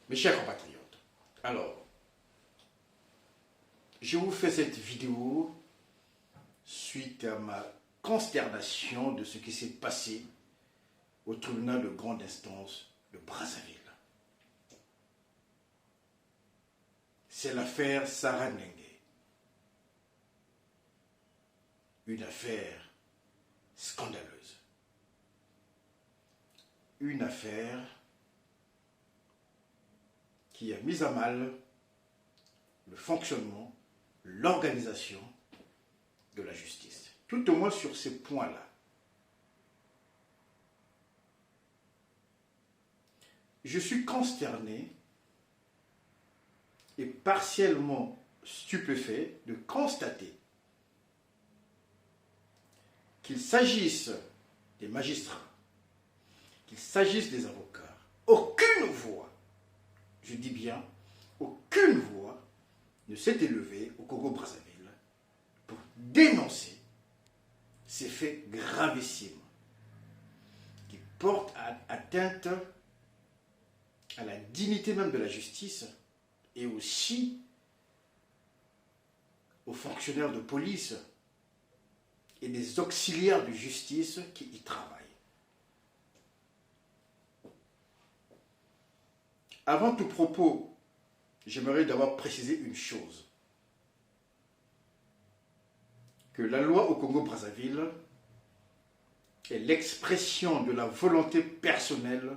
Mes chers compatriotes, alors, je vous fais cette vidéo suite à ma consternation de ce qui s'est passé au tribunal de grande instance de Brazzaville. C'est l'affaire Sarah Ndenge. Une affaire scandaleuse. Une affaire qui a mis à mal le fonctionnement, l'organisation de la justice. Tout au moins sur ces points-là. Je suis consterné et partiellement stupéfait de constater qu'il s'agisse des magistrats, qu'il s'agisse des avocats, aucune voix, je dis bien, aucune voix ne s'est élevée au Congo-Brazzaville pour dénoncer ces faits gravissimes qui portent atteinte à la dignité même de la justice et aussi aux fonctionnaires de police et des auxiliaires de justice qui y travaillent. Avant tout propos, j'aimerais d'abord préciser une chose. Que la loi au Congo-Brazzaville est l'expression de la volonté personnelle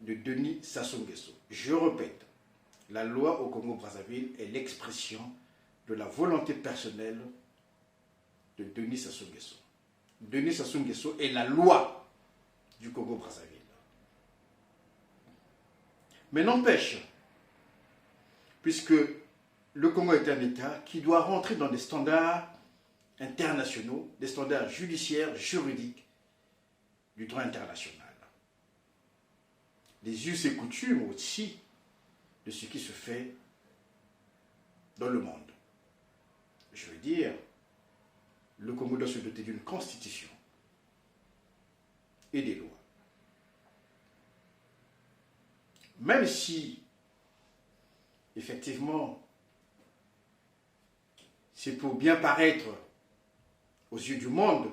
de Denis Sassou Nguesso. Je répète, la loi au Congo-Brazzaville est l'expression de la volonté personnelle de Denis Sassou Nguesso. Denis Sassou Nguesso est la loi du Congo-Brazzaville. Mais n'empêche, puisque le Congo est un État qui doit rentrer dans des standards internationaux, des standards judiciaires, juridiques du droit international. Les us et coutumes aussi de ce qui se fait dans le monde. Je veux dire, le Congo doit se doter d'une constitution et des lois. Même si, effectivement, c'est pour bien paraître aux yeux du monde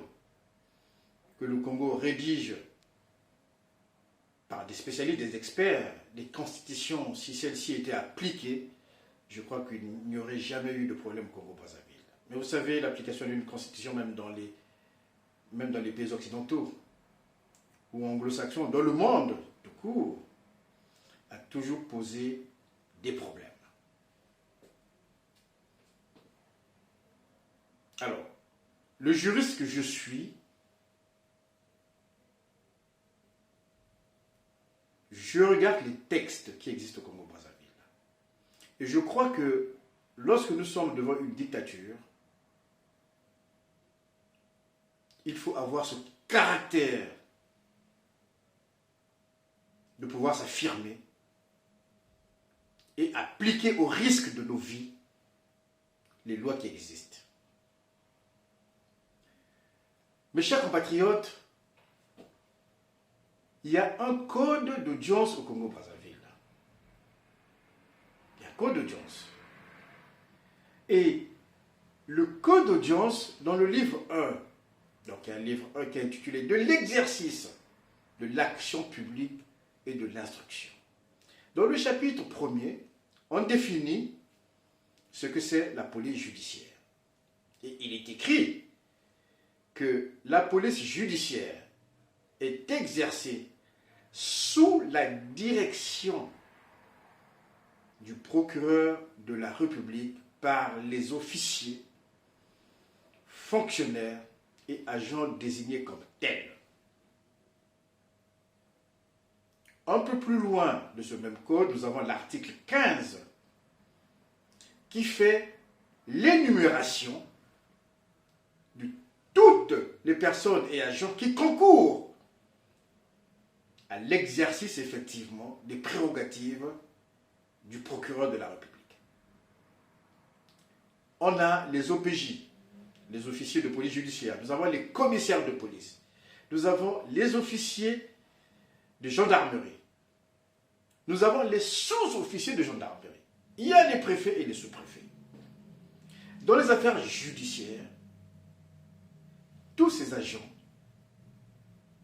que le Congo rédige par des spécialistes, des experts, des constitutions, si celles-ci étaient appliquées, je crois qu'il n'y aurait jamais eu de problème au Congo-Brazzaville. Mais vous savez, l'application d'une constitution, même dans les pays occidentaux ou anglo-saxons, dans le monde, tout court, a toujours posé des problèmes. Alors, le juriste que je suis, je regarde les textes qui existent au Congo-Brazzaville. Et je crois que lorsque nous sommes devant une dictature, il faut avoir ce caractère de pouvoir s'affirmer et appliquer au risque de nos vies les lois qui existent. Mes chers compatriotes, il y a un code d'audience au Congo-Brazzaville. Il y a un code d'audience. Et le code d'audience, dans le livre 1, donc il y a un livre 1 qui est intitulé « De l'exercice de l'action publique et de l'instruction ». Dans le chapitre 1er, on définit ce que c'est la police judiciaire. Et il est écrit que la police judiciaire est exercée sous la direction du procureur de la République par les officiers, fonctionnaires et agents désignés comme tels. Un peu plus loin de ce même code, nous avons l'article 15 qui fait l'énumération de toutes les personnes et agents qui concourent à l'exercice effectivement des prérogatives du procureur de la République. On a les OPJ, les officiers de police judiciaire, nous avons les commissaires de police, nous avons les officiers de gendarmerie, nous avons les sous-officiers de gendarmerie. Il y a les préfets et les sous-préfets. Dans les affaires judiciaires, tous ces agents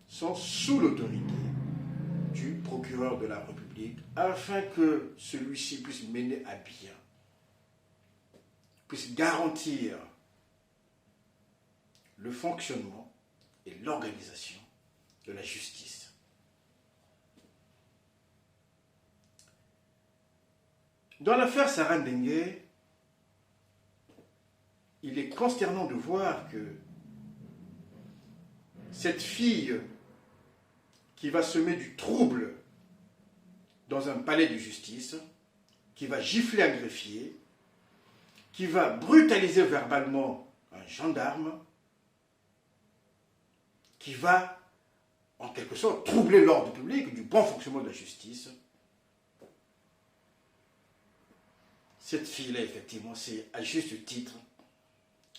sont sous l'autorité du procureur de la République afin que celui-ci puisse mener à bien, puisse garantir le fonctionnement et l'organisation de la justice. Dans l'affaire Sarah Ndenge, il est consternant de voir que cette fille qui va semer du trouble dans un palais de justice, qui va gifler un greffier, qui va brutaliser verbalement un gendarme, qui va en quelque sorte troubler l'ordre public, du bon fonctionnement de la justice. Cette fille-là, effectivement, c'est à juste titre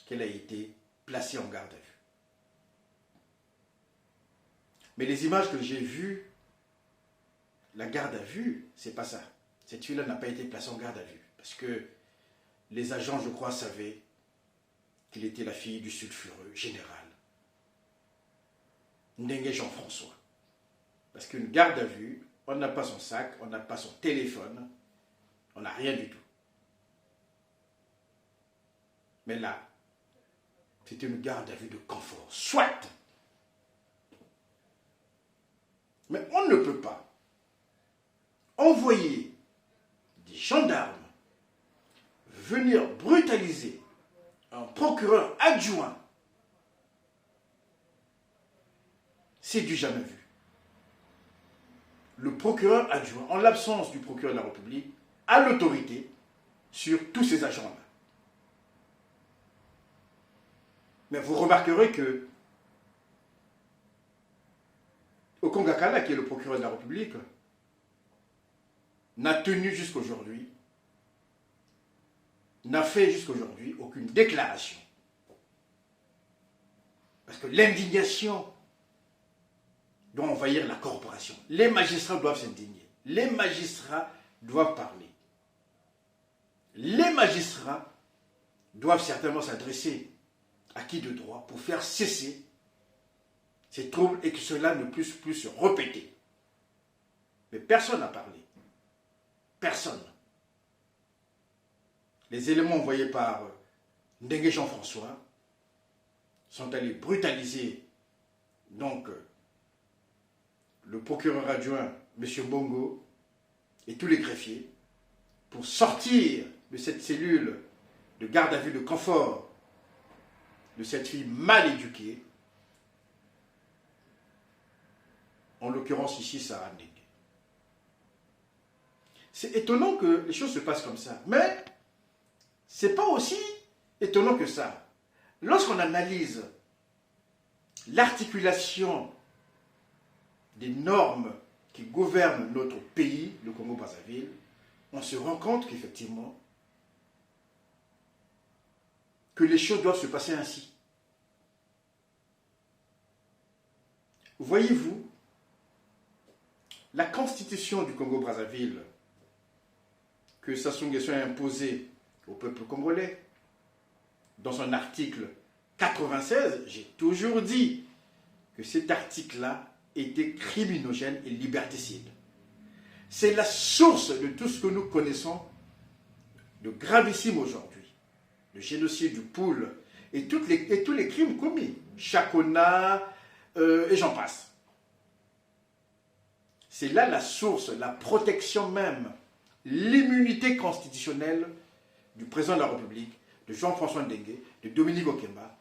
qu'elle a été placée en garde à vue. Mais les images que j'ai vues, la garde à vue, c'est pas ça. Cette fille-là n'a pas été placée en garde à vue. Parce que les agents, je crois, savaient qu'il était la fille du sulfureux général Ndenge Jean-François. Parce qu'une garde à vue, on n'a pas son sac, on n'a pas son téléphone, on n'a rien du tout. Mais là, c'est une garde à vue de confort. Soit. Mais on ne peut pas envoyer des gendarmes venir brutaliser un procureur adjoint. C'est du jamais vu. Le procureur adjoint, en l'absence du procureur de la République, a l'autorité sur tous ces agents-là. Mais vous remarquerez que Okongakala, qui est le procureur de la République, n'a tenu jusqu'aujourd'hui, n'a fait jusqu'aujourd'hui aucune déclaration. Parce que l'indignation doit envahir la corporation. Les magistrats doivent s'indigner. Les magistrats doivent parler. Les magistrats doivent certainement s'adresser à qui de droit pour faire cesser ces troubles et que cela ne puisse plus se répéter. Mais personne n'a parlé. Personne. Les éléments envoyés par Ndenge Jean-François sont allés brutaliser donc le procureur adjoint, M. Bongo, et tous les greffiers, pour sortir de cette cellule de garde à vue de confort de cette fille mal éduquée, en l'occurrence ici Sarah Ndenge. C'est étonnant que les choses se passent comme ça, mais c'est pas aussi étonnant que ça. Lorsqu'on analyse l'articulation des normes qui gouvernent notre pays, le Congo-Brazzaville, on se rend compte qu'effectivement, que les choses doivent se passer ainsi. Voyez-vous, la constitution du Congo-Brazzaville que Sassou Nguesso a imposée au peuple congolais, dans son article 96, j'ai toujours dit que cet article-là était criminogène et liberticide. C'est la source de tout ce que nous connaissons de gravissime aujourd'hui. Le génocide du Poul et tous les crimes commis. Chakona et j'en passe. C'est là la source, la protection même, l'immunité constitutionnelle du président de la République, de Jean-François Ndenge, de Dominique Okemba,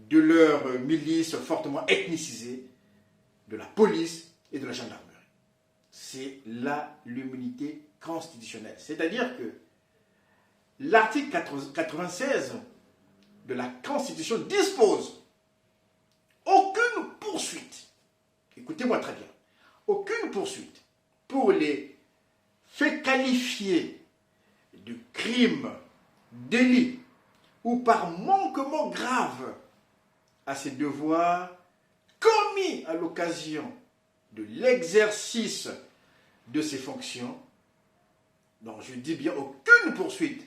de leurs milices fortement ethnicisées, de la police et de la gendarmerie. C'est là l'immunité constitutionnelle. C'est-à-dire que l'article 96 de la Constitution dispose aucune poursuite, écoutez-moi très bien, aucune poursuite pour les faits qualifiés de crimes, délits ou par manquement grave à ses devoirs commis à l'occasion de l'exercice de ses fonctions, donc je dis bien aucune poursuite,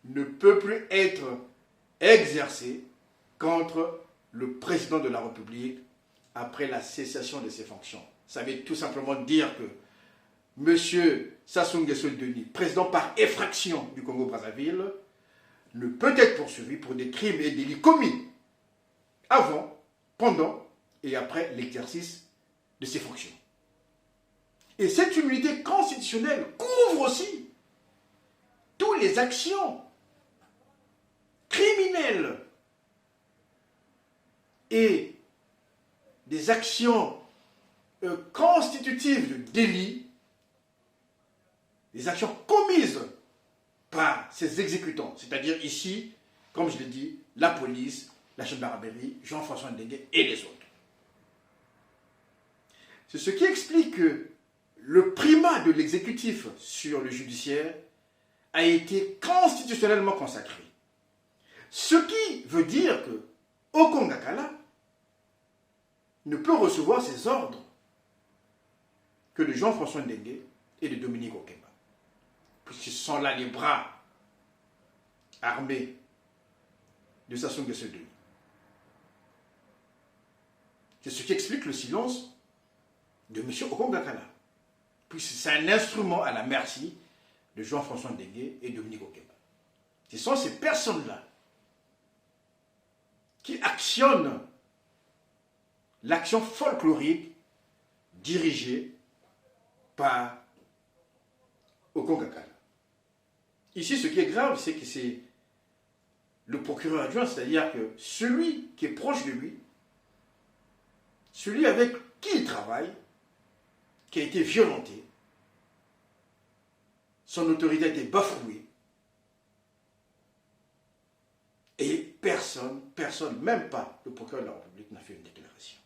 ne peut plus être exercée contre le président de la République après la cessation de ses fonctions. Ça veut tout simplement dire que M. Sassou Nguesso Denis, président par effraction du Congo-Brazzaville, ne peut être poursuivi pour des crimes et délits commis avant, pendant et après l'exercice de ses fonctions. Et cette immunité constitutionnelle couvre aussi toutes les actions criminelles et des actions constitutives de délit, des actions commises par ces exécutants, c'est-à-dire ici, comme je l'ai dit, la police, la gendarmerie, Jean-François Ndenge et les autres. C'est ce qui explique que le primat de l'exécutif sur le judiciaire a été constitutionnellement consacré. Ce qui veut dire que Okongakala ne peut recevoir ses ordres que de Jean-François Ndenge et de Dominique Okemba. Puisqu'ils sont là les bras armés de Sassou Nguesso Denis. C'est ce qui explique le silence de M. Okongakala. Puisque c'est un instrument à la merci de Jean-François Ndenge et Dominique Okemba. Ce sont ces personnes-là qui actionnent l'action folklorique dirigée par Okongakala. Ici, ce qui est grave, c'est que c'est le procureur adjoint, c'est-à-dire que celui qui est proche de lui, celui avec qui il travaille, qui a été violenté, son autorité a été bafouée, et personne, même pas le procureur de la République, n'a fait une déclaration.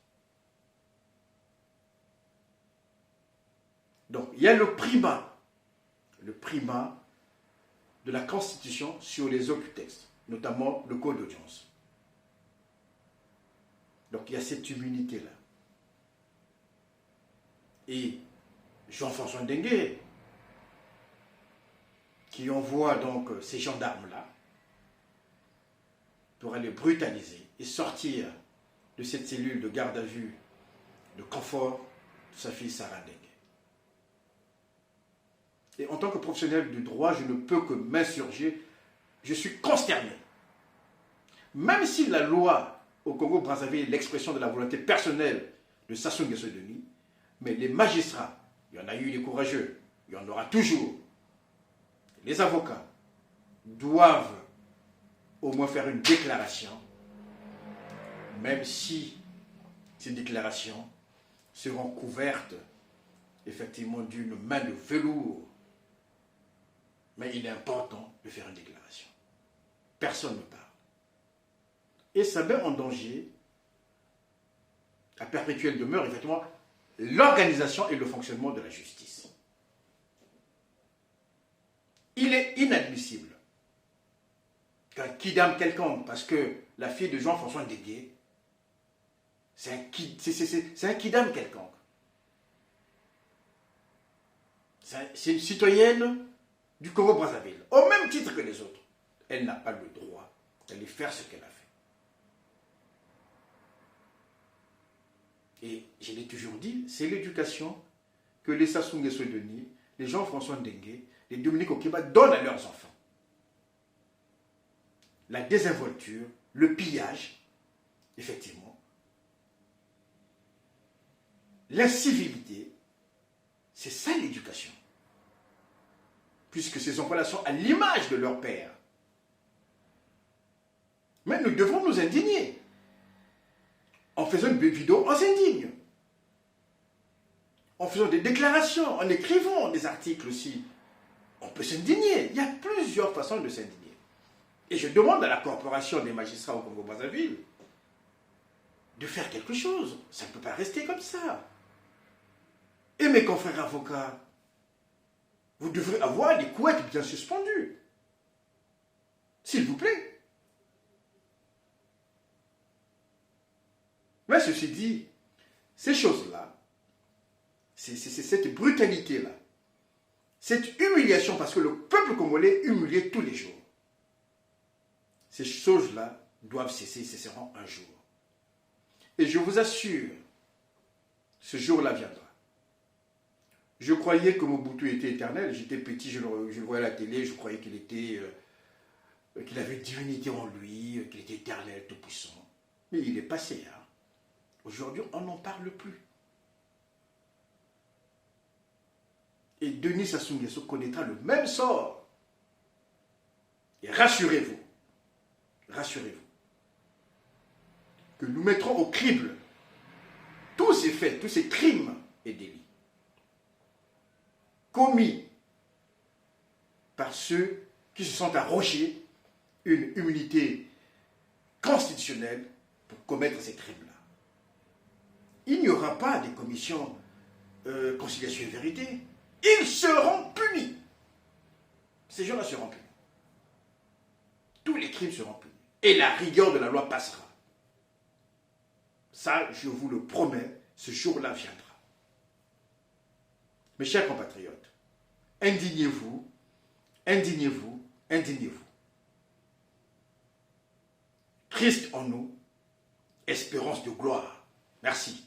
Donc, il y a le primat de la Constitution sur les autres textes, notamment le Code d'audience. Donc, il y a cette immunité-là. Et Jean-François Ndenge, qui envoie donc ces gendarmes-là pour aller brutaliser et sortir de cette cellule de garde à vue de confort de sa fille Sarah Ndenge. Et en tant que professionnel du droit, je ne peux que m'insurger. Je suis consterné. Même si la loi au Congo-Brazzaville est l'expression de la volonté personnelle de Sassou Nguesso Denis, mais les magistrats, il y en a eu des courageux, il y en aura toujours. Les avocats doivent au moins faire une déclaration, même si ces déclarations seront couvertes effectivement d'une main de velours. Mais il est important de faire une déclaration. Personne ne parle. Et ça met en danger, à perpétuelle demeure, effectivement, l'organisation et le fonctionnement de la justice. Il est inadmissible qu'un kidam quelconque, parce que la fille de Jean-François Ndege, c'est un kidam quelconque. C'est une citoyenne du Congo-Brazzaville, au même titre que les autres. Elle n'a pas le droit d'aller faire ce qu'elle a fait. Et je l'ai toujours dit, c'est l'éducation que les Sassou Nguesso Denis, les Jean-François Ndenge, les Dominique Okemba donnent à leurs enfants. La désinvolture, le pillage, effectivement, l'incivilité, c'est ça l'éducation. Puisque ces enfants-là sont à l'image de leur père. Mais nous devons nous indigner. En faisant une vidéo, on s'indigne. En faisant des déclarations, en écrivant des articles aussi, on peut s'indigner. Il y a plusieurs façons de s'indigner. Et je demande à la corporation des magistrats au Congo-Brazzaville de faire quelque chose. Ça ne peut pas rester comme ça. Et mes confrères avocats, vous devrez avoir des couettes bien suspendues. S'il vous plaît. Mais ceci dit, ces choses-là C'est cette brutalité-là. Cette humiliation, parce que le peuple congolais est humilié tous les jours. Ces choses-là doivent cesser, cesseront un jour. Et je vous assure, ce jour-là viendra. Je croyais que Mobutu était éternel. J'étais petit, je le voyais à la télé, je croyais qu'il avait une divinité en lui, qu'il était éternel, tout puissant. Mais il est passé. Hein. Aujourd'hui, on n'en parle plus. Et Denis Sassou Nguesso connaîtra le même sort. Et rassurez-vous, que nous mettrons au crible tous ces faits, tous ces crimes et délits commis par ceux qui se sont arrogés une immunité constitutionnelle pour commettre ces crimes-là. Il n'y aura pas de commission conciliation et vérité. Ils seront punis. Ces gens-là seront punis. Tous les crimes seront punis. Et la rigueur de la loi passera. Ça, je vous le promets, ce jour-là viendra. Mes chers compatriotes, indignez-vous, indignez-vous, indignez-vous. Christ en nous, espérance de gloire. Merci.